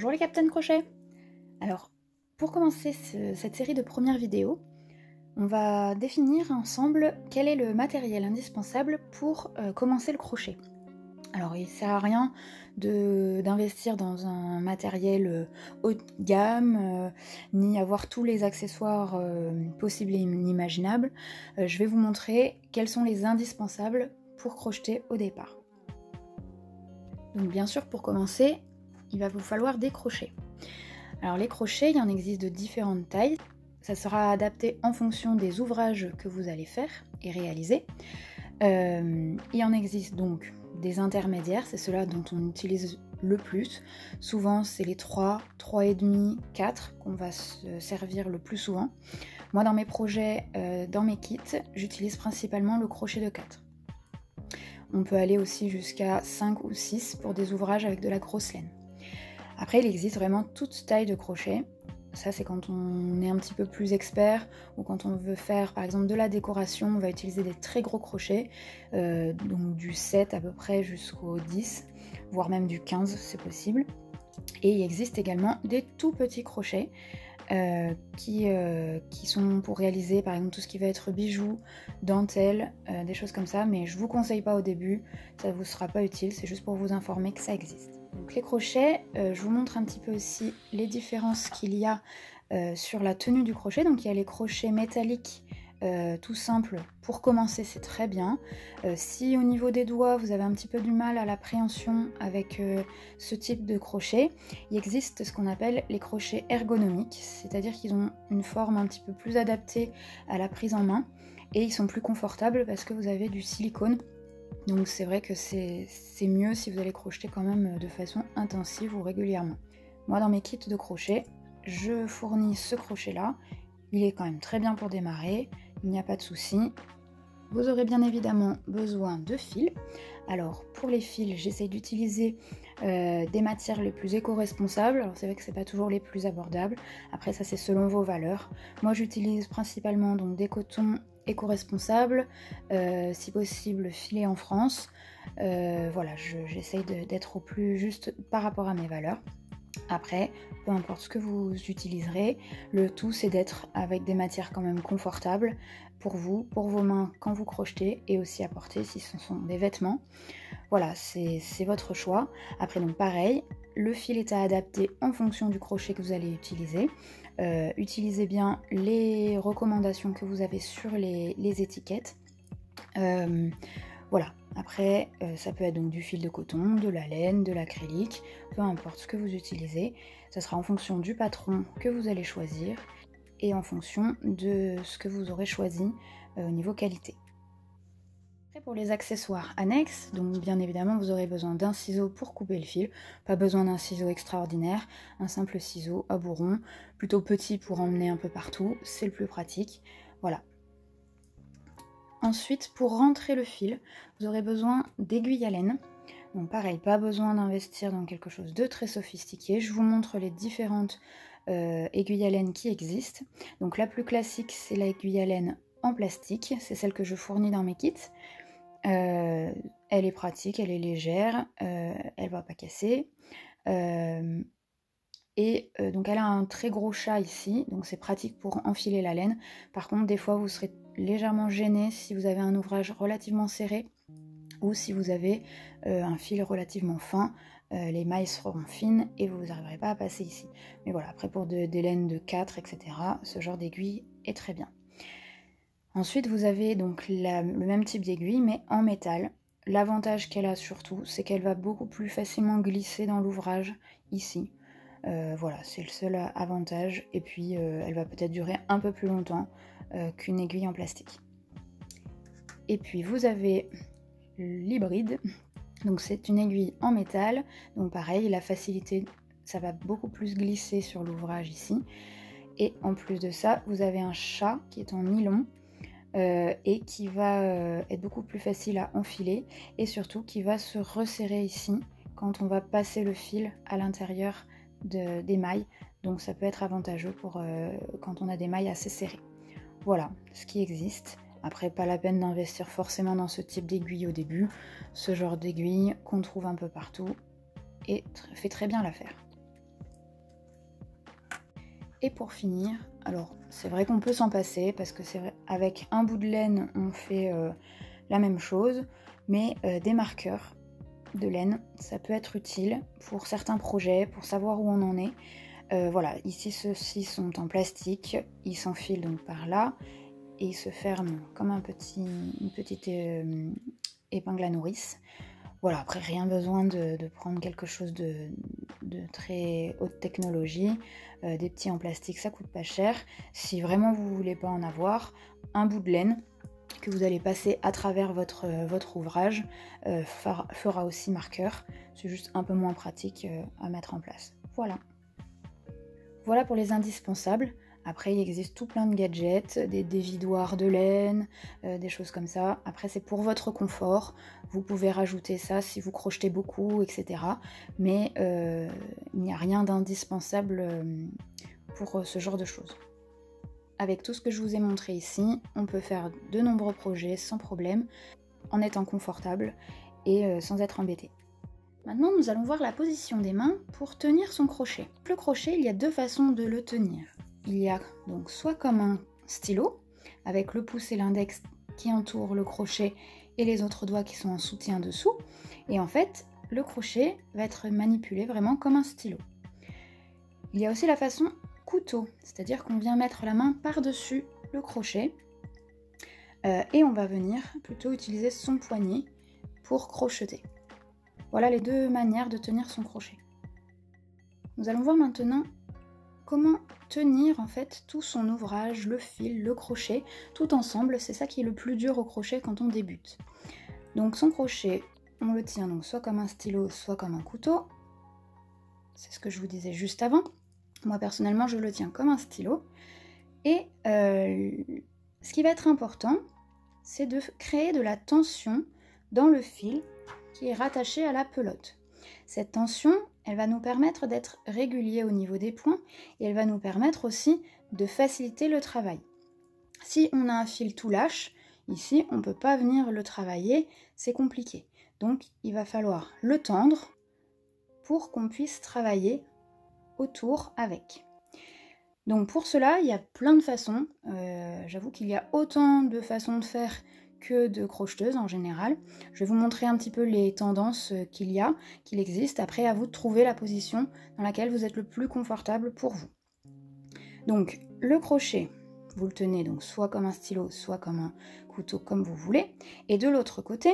Bonjour les Capitaines Crochet. Alors, pour commencer cette série de premières vidéos, on va définir ensemble quel est le matériel indispensable pour commencer le crochet. Alors, il ne sert à rien d'investir dans un matériel haut de gamme, ni avoir tous les accessoires possibles et inimaginables. Je vais vous montrer quels sont les indispensables pour crocheter au départ. Donc bien sûr, pour commencer, il va vous falloir des crochets. Alors les crochets, il y en existe de différentes tailles. Ça sera adapté en fonction des ouvrages que vous allez faire et réaliser. Il y en existe donc des intermédiaires, c'est ceux-là dont on utilise le plus. Souvent, c'est les 3, 3,5, 4 qu'on va se servir le plus souvent. Moi, dans mes projets, dans mes kits, j'utilise principalement le crochet de 4. On peut aller aussi jusqu'à 5 ou 6 pour des ouvrages avec de la grosse laine. Après, il existe vraiment toute taille de crochet. Ça, c'est quand on est un petit peu plus expert ou quand on veut faire, par exemple, de la décoration, on va utiliser des très gros crochets, donc du 7 à peu près jusqu'au 10, voire même du 15, c'est possible. Et il existe également des tout petits crochets qui sont pour réaliser, par exemple, tout ce qui va être bijoux, dentelles, des choses comme ça. Mais je vous conseille pas au début, ça vous sera pas utile, c'est juste pour vous informer que ça existe. Donc les crochets, je vous montre un petit peu aussi les différences qu'il y a sur la tenue du crochet. Donc il y a les crochets métalliques tout simples, pour commencer c'est très bien. Si au niveau des doigts vous avez un petit peu du mal à l'appréhension avec ce type de crochet, il existe ce qu'on appelle les crochets ergonomiques, c'est-à-dire qu'ils ont une forme un petit peu plus adaptée à la prise en main et ils sont plus confortables parce que vous avez du silicone. Donc c'est vrai que c'est mieux si vous allez crocheter quand même de façon intensive ou régulièrement. Moi dans mes kits de crochet, je fournis ce crochet là. Il est quand même très bien pour démarrer, il n'y a pas de souci. Vous aurez bien évidemment besoin de fils. Alors pour les fils, j'essaie d'utiliser des matières les plus éco-responsables. Alors c'est vrai que c'est pas toujours les plus abordables. Après ça c'est selon vos valeurs. Moi j'utilise principalement donc des cotons éco-responsables, si possible filés en France. Voilà, j'essaye d'être au plus juste par rapport à mes valeurs. Après, peu importe ce que vous utiliserez, le tout c'est d'être avec des matières quand même confortables pour vous, pour vos mains quand vous crochetez et aussi à porter si ce sont des vêtements. Voilà, c'est votre choix. Après donc pareil, le fil est à adapter en fonction du crochet que vous allez utiliser. Utilisez bien les recommandations que vous avez sur les étiquettes. Voilà, après ça peut être donc du fil de coton, de la laine, de l'acrylique, peu importe ce que vous utilisez, ça sera en fonction du patron que vous allez choisir et en fonction de ce que vous aurez choisi au niveau qualité. Après pour les accessoires annexes, donc bien évidemment vous aurez besoin d'un ciseau pour couper le fil, pas besoin d'un ciseau extraordinaire, un simple ciseau à bourron, plutôt petit pour emmener un peu partout, c'est le plus pratique, voilà. Ensuite, pour rentrer le fil, vous aurez besoin d'aiguilles à laine. Donc pareil, pas besoin d'investir dans quelque chose de très sophistiqué. Je vous montre les différentes aiguilles à laine qui existent. Donc la plus classique, c'est l'aiguille à laine en plastique. C'est celle que je fournis dans mes kits. Elle est pratique, elle est légère, elle va pas casser. Donc elle a un très gros chat ici, donc c'est pratique pour enfiler la laine. Par contre, des fois, vous serez légèrement gêné si vous avez un ouvrage relativement serré ou si vous avez un fil relativement fin. Les mailles seront fines et vous n'arriverez pas à passer ici. Mais voilà, après pour des laines de 4, etc., ce genre d'aiguille est très bien. Ensuite, vous avez donc le même type d'aiguille, mais en métal. L'avantage qu'elle a surtout, c'est qu'elle va beaucoup plus facilement glisser dans l'ouvrage ici. Voilà, c'est le seul avantage. Et puis, elle va peut-être durer un peu plus longtemps qu'une aiguille en plastique. Et puis, vous avez l'hybride. Donc, c'est une aiguille en métal. Donc, pareil, la facilité, ça va beaucoup plus glisser sur l'ouvrage ici. Et en plus de ça, vous avez un chat qui est en nylon. Et qui va être beaucoup plus facile à enfiler et surtout qui va se resserrer ici quand on va passer le fil à l'intérieur des mailles, donc ça peut être avantageux pour quand on a des mailles assez serrées. Voilà ce qui existe. Après, pas la peine d'investir forcément dans ce type d'aiguille au début, ce genre d'aiguille qu'on trouve un peu partout et fait très bien l'affaire. Et pour finir, alors c'est vrai qu'on peut s'en passer parce que c'est vrai, avec un bout de laine on fait la même chose, mais des marqueurs de laine, ça peut être utile pour certains projets, pour savoir où on en est. Voilà, ici ceux-ci sont en plastique, ils s'enfilent donc par là et ils se ferment comme une petite épingle à nourrice. Voilà, après rien besoin de prendre quelque chose de très haute technologie. Des petits en plastique, ça coûte pas cher. Si vraiment vous voulez pas en avoir, un bout de laine que vous allez passer à travers votre ouvrage fera aussi marqueur. C'est juste un peu moins pratique à mettre en place. Voilà pour les indispensables. Après, il existe tout plein de gadgets, des dévidoirs de laine, des choses comme ça. Après, c'est pour votre confort. Vous pouvez rajouter ça si vous crochetez beaucoup, etc. Mais il n'y a rien d'indispensable pour ce genre de choses. Avec tout ce que je vous ai montré ici, on peut faire de nombreux projets sans problème, en étant confortable et sans être embêté. Maintenant, nous allons voir la position des mains pour tenir son crochet. Le crochet, il y a deux façons de le tenir. Il y a donc soit comme un stylo, avec le pouce et l'index qui entourent le crochet et les autres doigts qui sont en soutien dessous. Et en fait, le crochet va être manipulé vraiment comme un stylo. Il y a aussi la façon couteau, c'est-à-dire qu'on vient mettre la main par-dessus le crochet et on va venir plutôt utiliser son poignet pour crocheter. Voilà les deux manières de tenir son crochet. Nous allons voir maintenant comment tenir en fait tout son ouvrage, le fil, le crochet, tout ensemble. C'est ça qui est le plus dur au crochet quand on débute. Donc son crochet, on le tient donc soit comme un stylo, soit comme un couteau. C'est ce que je vous disais juste avant. Moi personnellement, je le tiens comme un stylo. Et ce qui va être important, c'est de créer de la tension dans le fil qui est rattaché à la pelote. Cette tension, elle va nous permettre d'être régulier au niveau des points et elle va nous permettre aussi de faciliter le travail. Si on a un fil tout lâche, ici, on ne peut pas venir le travailler, c'est compliqué. Donc, il va falloir le tendre pour qu'on puisse travailler autour avec. Donc pour cela, il y a plein de façons. J'avoue qu'il y a autant de façons de faire que de crocheteuses en général. Je vais vous montrer un petit peu les tendances qu'il existe. Après, à vous de trouver la position dans laquelle vous êtes le plus confortable pour vous. Donc le crochet, vous le tenez donc soit comme un stylo, soit comme un couteau, comme vous voulez. Et de l'autre côté,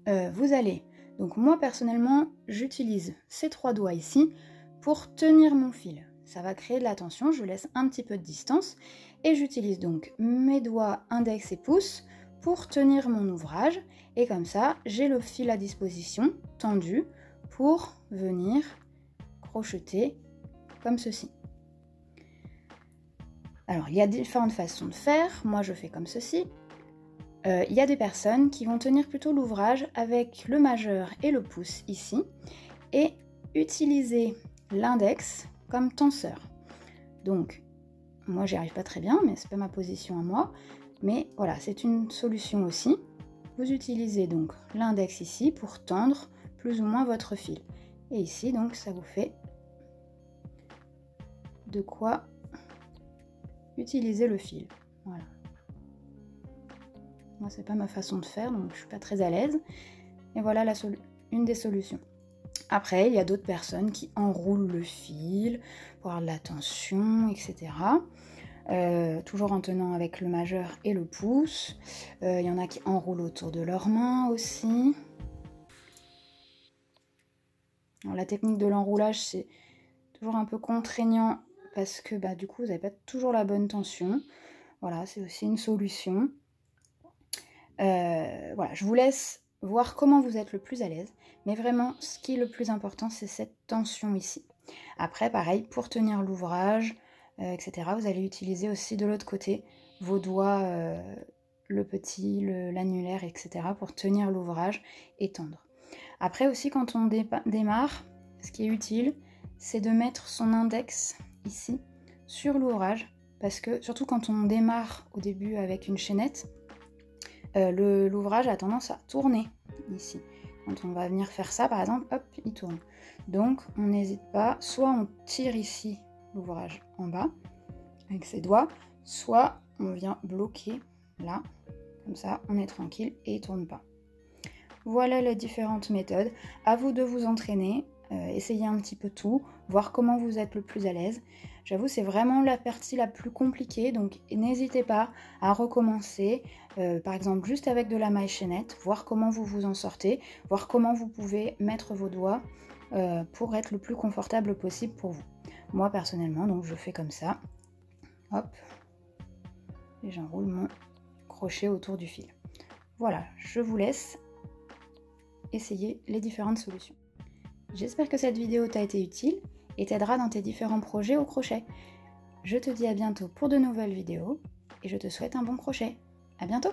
vous allez... Donc moi personnellement, j'utilise ces trois doigts ici pour tenir mon fil. Ça va créer de la tension, je laisse un petit peu de distance et j'utilise donc mes doigts index et pouce pour tenir mon ouvrage et comme ça j'ai le fil à disposition tendu pour venir crocheter comme ceci. Alors il y a différentes façons de faire, moi je fais comme ceci. Il y a des personnes qui vont tenir plutôt l'ouvrage avec le majeur et le pouce ici et utiliser l'index comme tenseur. Donc, moi j'y arrive pas très bien, mais c'est pas ma position à moi. Mais voilà, c'est une solution aussi. Vous utilisez donc l'index ici pour tendre plus ou moins votre fil. Et ici, donc, ça vous fait de quoi utiliser le fil. Voilà. Moi, c'est pas ma façon de faire, donc je suis pas très à l'aise. Et voilà une des solutions. Après, il y a d'autres personnes qui enroulent le fil pour avoir de la tension, etc. Toujours en tenant avec le majeur et le pouce. Il y en a qui enroulent autour de leurs mains aussi. Alors, la technique de l'enroulage, c'est toujours un peu contraignant parce que du coup, vous n'avez pas toujours la bonne tension. Voilà, c'est aussi une solution. Voilà, je vous laisse voir comment vous êtes le plus à l'aise, mais vraiment ce qui est le plus important c'est cette tension ici. Après pareil, pour tenir l'ouvrage, etc., vous allez utiliser aussi de l'autre côté vos doigts, le petit, l'annulaire, etc., pour tenir l'ouvrage et tendre. Après aussi quand on démarre, ce qui est utile, c'est de mettre son index ici sur l'ouvrage, parce que surtout quand on démarre au début avec une chaînette, l'ouvrage a tendance à tourner ici. Quand on va venir faire ça, par exemple, hop, il tourne. Donc, on n'hésite pas, soit on tire ici l'ouvrage en bas avec ses doigts, soit on vient bloquer là, comme ça on est tranquille et il ne tourne pas. Voilà les différentes méthodes. À vous de vous entraîner, essayez un petit peu tout, voir comment vous êtes le plus à l'aise. J'avoue, c'est vraiment la partie la plus compliquée, donc n'hésitez pas à recommencer, par exemple juste avec de la maille chaînette, voir comment vous vous en sortez, voir comment vous pouvez mettre vos doigts pour être le plus confortable possible pour vous. Moi personnellement, donc je fais comme ça, hop, et j'enroule mon crochet autour du fil. Voilà, je vous laisse essayer les différentes solutions. J'espère que cette vidéo t'a été utile et t'aidera dans tes différents projets au crochet. Je te dis à bientôt pour de nouvelles vidéos et je te souhaite un bon crochet. À bientôt!